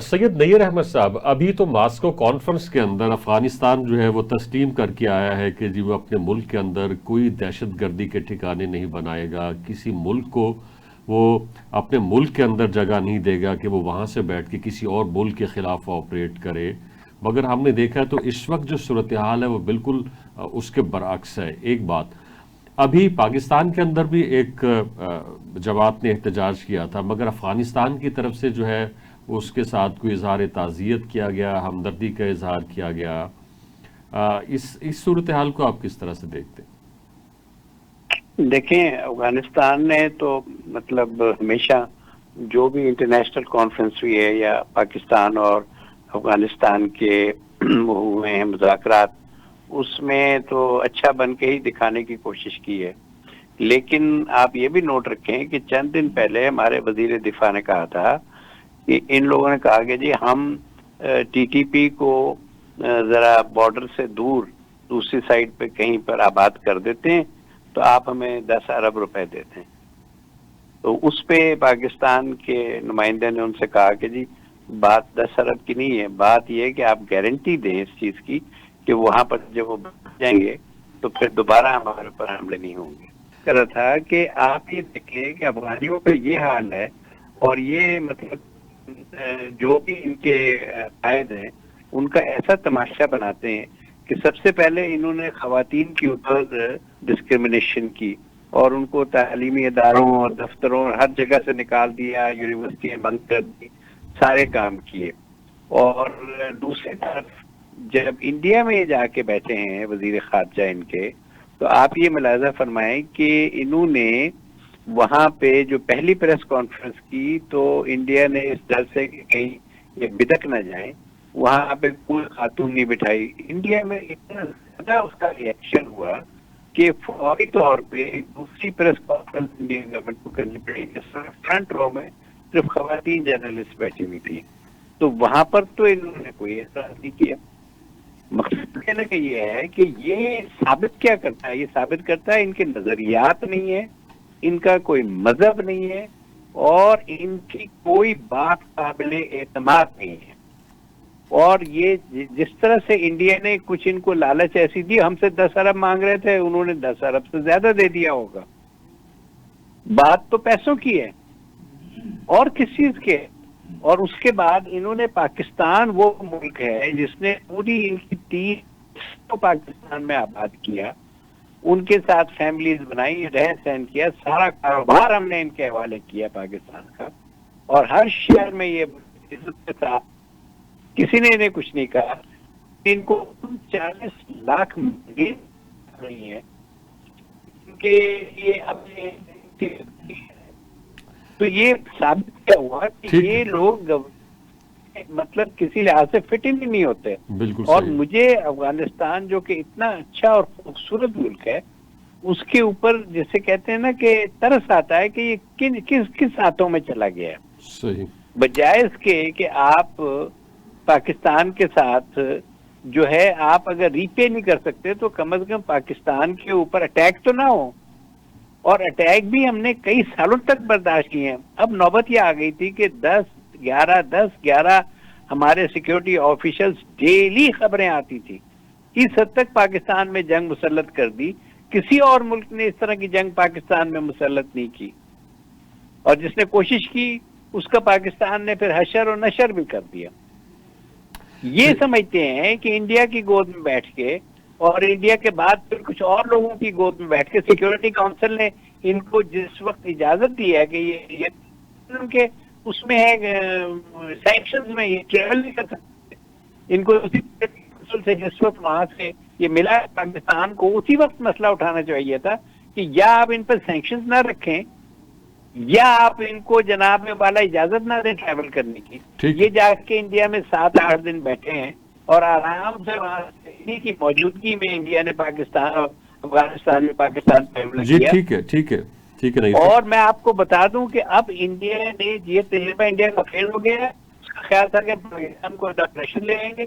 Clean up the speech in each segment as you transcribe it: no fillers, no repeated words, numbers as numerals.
سید نیر احمد صاحب، ابھی تو ماسکو کانفرنس کے اندر افغانستان جو ہے وہ تسلیم کر کے آیا ہے کہ جی وہ اپنے ملک کے اندر کوئی دہشت گردی کے ٹھکانے نہیں بنائے گا، کسی ملک کو وہ اپنے ملک کے اندر جگہ نہیں دے گا کہ وہ وہاں سے بیٹھ کے کسی اور ملک کے خلاف آپریٹ کرے. مگر ہم نے دیکھا تو اس وقت جو صورتحال ہے وہ بالکل اس کے برعکس ہے. ایک بات، ابھی پاکستان کے اندر بھی ایک جماعت نے احتجاج کیا تھا، مگر افغانستان کی طرف سے جو ہے اس کے ساتھ کوئی اظہار تعزیت کیا گیا، ہمدردی کا اظہار کیا گیا. اس صورتحال کو آپ کس طرح سے دیکھتے ہیں؟ دیکھیں، افغانستان نے تو مطلب ہمیشہ جو بھی انٹرنیشنل کانفرنس ہوئی ہے یا پاکستان اور افغانستان کے ہوئے ہیں مذاکرات، اس میں تو اچھا بن کے ہی دکھانے کی کوشش کی ہے. لیکن آپ یہ بھی نوٹ رکھیں کہ چند دن پہلے ہمارے وزیر دفاع نے کہا تھا کہ ان لوگوں نے کہا کہ جی ہم ٹی ٹی پی کو ذرا بارڈر سے دور دوسری سائڈ پہ کہیں پر آباد کر دیتے ہیں تو آپ ہمیں 10 ارب روپے دیتے ہیں. تو اس پہ پاکستان کے نمائندے نے ان سے کہا کہ جی بات 10 ارب کی نہیں ہے، بات یہ ہے کہ آپ گارنٹی دیں اس چیز کی کہ وہاں پر جب وہ جائیں گے تو پھر دوبارہ ہمارے اوپر حملے نہیں ہوں گے. کہہ رہا تھا کہ آپ یہ دیکھیں کہ افغانیوں کا یہ حال ہے، اور یہ مطلب جو بھی ان کے قائد ہیں ان کا ایسا تماشا بناتے ہیں کہ سب سے پہلے انہوں نے خواتین کے اوپر ڈسکرمنیشن کی اور ان کو تعلیمی اداروں اور دفتروں اور ہر جگہ سے نکال دیا، یونیورسٹیاں بند کر دی، سارے کام کیے. اور دوسری طرف جب انڈیا میں جا کے بیٹھے ہیں وزیر خارجہ ان کے، تو آپ یہ ملاحظہ فرمائیں کہ انہوں نے وہاں پہ جو پہلی پریس کانفرنس کی تو انڈیا نے اس ڈر سے کہ کہیں یہ بدک نہ جائیں وہاں پہ کوئی خاتون نہیں بٹھائی. انڈیا میں اتنا زیادہ اس کا ریئیکشن ہوا کہ فوری طور پہ دوسری پریس کانفرنس انڈین گورنمنٹ کو کرنی پڑی جس میں فرنٹ رو میں صرف خواتین جرنلسٹ بیٹھی ہوئی تھی. تو وہاں پر تو انہوں نے کوئی احساس نہیں کیا. مقصد کہنے کا یہ ہے کہ یہ ثابت کیا کرتا ہے؟ یہ ثابت کرتا ہے ان کے نظریات نہیں ہے، ان کا کوئی مذہب نہیں ہے، اور ان کی کوئی بات قابل اعتماد نہیں ہے. اور یہ جس طرح سے انڈیا نے کچھ ان کو لالچ ایسی دی، ہم سے 10 ارب مانگ رہے تھے، انہوں نے 10 ارب سے زیادہ دے دیا ہوگا. بات تو پیسوں کی ہے اور کس چیز کے. اور اس کے بعد انہوں نے پاکستان وہ ملک ہے جس نے پوری ان کی 30 کو پاکستان میں آباد کیا، ان کے ساتھ فیملیز بنائی، رہ سہن کیا، سارا کاروبار ہم نے ان کے حوالے کیا پاکستان کا، اور ہر شہر میں یہ عزت کے ساتھ کسی نے انہیں کچھ نہیں کہا. ان کو 40 لاکھ نہیں ہے کہ یہ اپنے تو یہ ثابت کیا ہوا کہ یہ لوگ مطلب کسی لحاظ سے فٹ ہی نہیں ہوتے. اور مجھے افغانستان جو کہ اتنا اچھا اور خوبصورت ملک ہے اس کے اوپر جسے کہتے ہیں نا کہ ترس آتا ہے کہ یہ کس ہاتھوں میں چلا گیا ہے. صحیح. بجائے اس کے کہ آپ پاکستان کے ساتھ جو ہے آپ اگر ریپے نہیں کر سکتے تو کم از کم پاکستان کے اوپر اٹیک تو نہ ہو. اور اٹیک بھی ہم نے کئی سالوں تک برداشت کیے ہیں. اب نوبت یہ آ گئی تھی کہ 10-11 ہمارے سیکیورٹی آفیشلز ڈیلی خبریں آتی تھی. اس حد تک پاکستان میں جنگ مسلط کر دی. کسی اور ملک نے اس طرح کی جنگ پاکستان میں مسلط نہیں کی، اور جس نے کوشش کی اس کا پاکستان نے پھر حشر اور نشر بھی کر دیا. یہ سمجھتے ہیں کہ انڈیا کی گود میں بیٹھ کے اور انڈیا کے بعد پھر کچھ اور لوگوں کی گود میں بیٹھ کے سیکیورٹی کونسل نے ان کو جس وقت اجازت دی ہے کہ یہ ان کے اس میں ہے سینکشنز میں یہ ٹریول نہیں کر سکتے، ان کو اسی کونسل سے جس وقت وہاں سے یہ ملا پاکستان کو اسی وقت مسئلہ اٹھانا چاہیے تھا کہ یا آپ ان پر سینکشنز نہ رکھیں یا آپ ان کو جناب والا اجازت نہ دیں ٹریول کرنے کی. یہ جا کے انڈیا میں 7-8 دن بیٹھے ہیں اور آرام سے وہاں کی موجودگی میں انڈیا نے افغانستان میں پاکستان پہ حملہ کیا. ٹھیک ہے. اور میں آپ کو بتا دوں کہ اب انڈیا نے یہ تجربہ انڈیا کا فیل ہو گیا ہے. اس کا خیال تھا کہ پاکستان کو ڈپریشن لے لیں گے.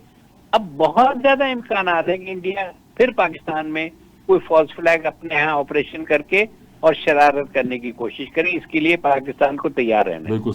اب بہت زیادہ امکانات ہیں کہ انڈیا پھر پاکستان میں کوئی فالس فلیگ اپنے یہاں آپریشن کر کے اور شرارت کرنے کی کوشش کریں. اس کے لیے پاکستان کو تیار رہنا ہے. بالکل.